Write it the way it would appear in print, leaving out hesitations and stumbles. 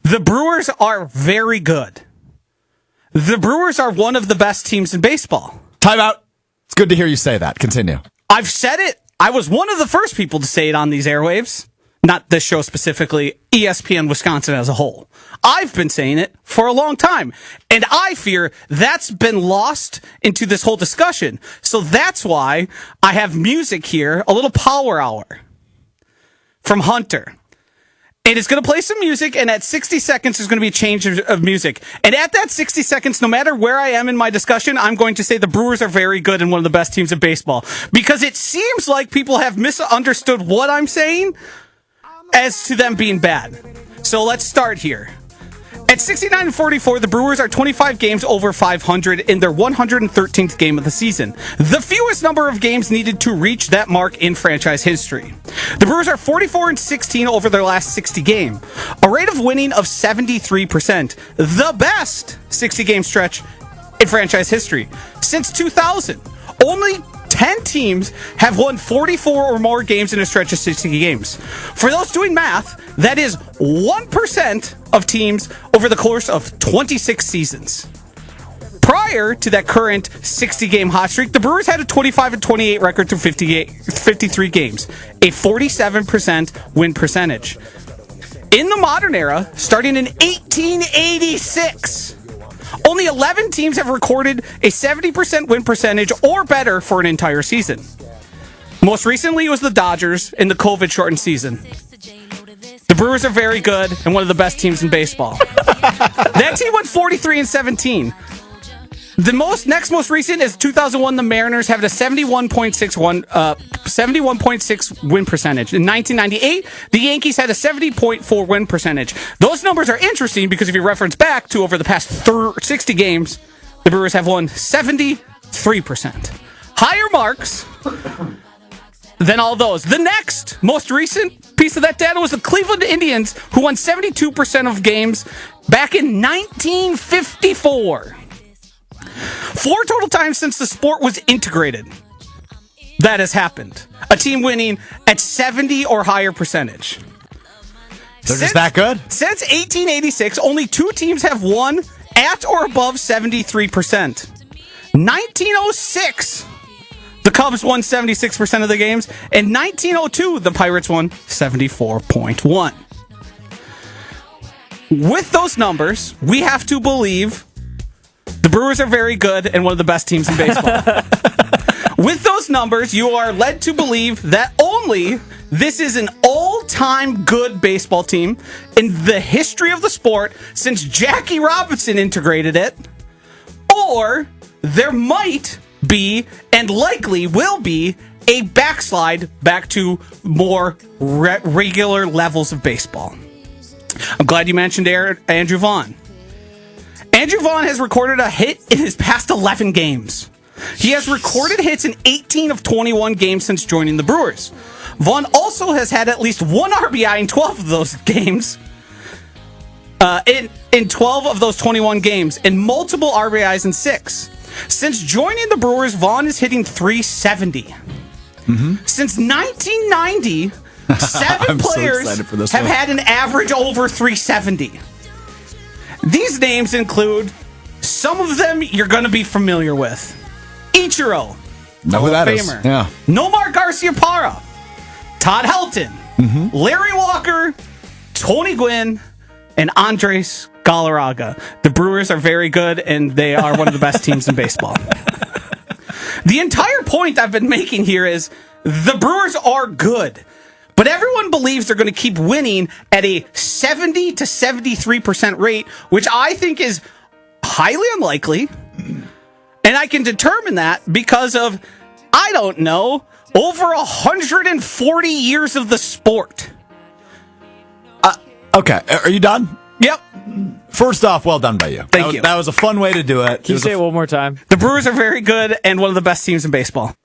The Brewers are very good. The Brewers are one of the best teams in baseball. Time out. It's good to hear you say that. Continue. I've said it. I was one of the first people to say it on these airwaves. Not this show specifically, ESPN Wisconsin as a whole. I've been saying it for a long time. And I fear that's been lost into this whole discussion. So that's why I have music here, a little power hour from Hunter. And it's going to play some music, and at 60 seconds, there's going to be a change of music. And at that 60 seconds, no matter where I am in my discussion, I'm going to say the Brewers are very good and one of the best teams in baseball. Because it seems like people have misunderstood what I'm saying as to them being bad. So let's start here. At 69-44, the Brewers are 25 games over 500 in their 113th game of the season, the fewest number of games needed to reach that mark in franchise history. The Brewers are 44-16 over their last 60 games, a rate of winning of 73%, the best 60-game stretch in franchise history. Since 2000, only 10 teams have won 44 or more games in a stretch of 60 games. For those doing math, that is 1% of teams over the course of 26 seasons. Prior to that current 60-game hot streak, the Brewers had a 25-28 record through 53 games, a 47% win percentage. In the modern era, starting in 1886, only 11 teams have recorded a 70% win percentage or better for an entire season. Most recently, it was the Dodgers in the COVID-shortened season. The Brewers are very good and one of the best teams in baseball. That team went 43-17. The next most recent is 2001. The Mariners have a 71.6 win percentage. In 1998, the Yankees had a 70.4 win percentage. Those numbers are interesting because if you reference back to over the past 60 games, the Brewers have won 73%. Higher marks than all those. The next most recent piece of that data was the Cleveland Indians, who won 72% of games back in 1954. 4 total times since the sport was integrated that has happened. A team winning at 70 or higher percentage. They're just that good? Since 1886, only 2 teams have won at or above 73%. 1906, the Cubs won 76% of the games. In 1902, the Pirates won 74.1. With those numbers, we have to believe the Brewers are very good and one of the best teams in baseball. With those numbers, you are led to believe that only this is an all-time good baseball team in the history of the sport since Jackie Robinson integrated it, or there might be and likely will be a backslide back to more regular levels of baseball. I'm glad you mentioned Andrew Vaughn. Andrew Vaughn has recorded a hit in his past 11 games. He has recorded hits in 18 of 21 games since joining the Brewers. Vaughn also has had at least 1 RBI in 12 of those games. In 12 of those 21 games, and multiple RBIs in 6. Since joining the Brewers, Vaughn is hitting .370. Mm-hmm. Since 1990, 7 players have had an average over .370. These names include, some of them you're going to be familiar with. Ichiro, know who that is. Yeah. Nomar Garciaparra, Todd Helton, Larry Walker, Tony Gwynn, and Andres Galarraga. The Brewers are very good, and they are one of the best teams in baseball. The entire point I've been making here is the Brewers are good, but everyone believes they're going to keep winning at a 70 to 73% rate, which I think is highly unlikely. And I can determine that because of, I don't know, over 140 years of the sport. Okay, are you done? Yep. First off, well done by you. Thank you. That was a fun way to do it. Can you say it one more time? The Brewers are very good and one of the best teams in baseball.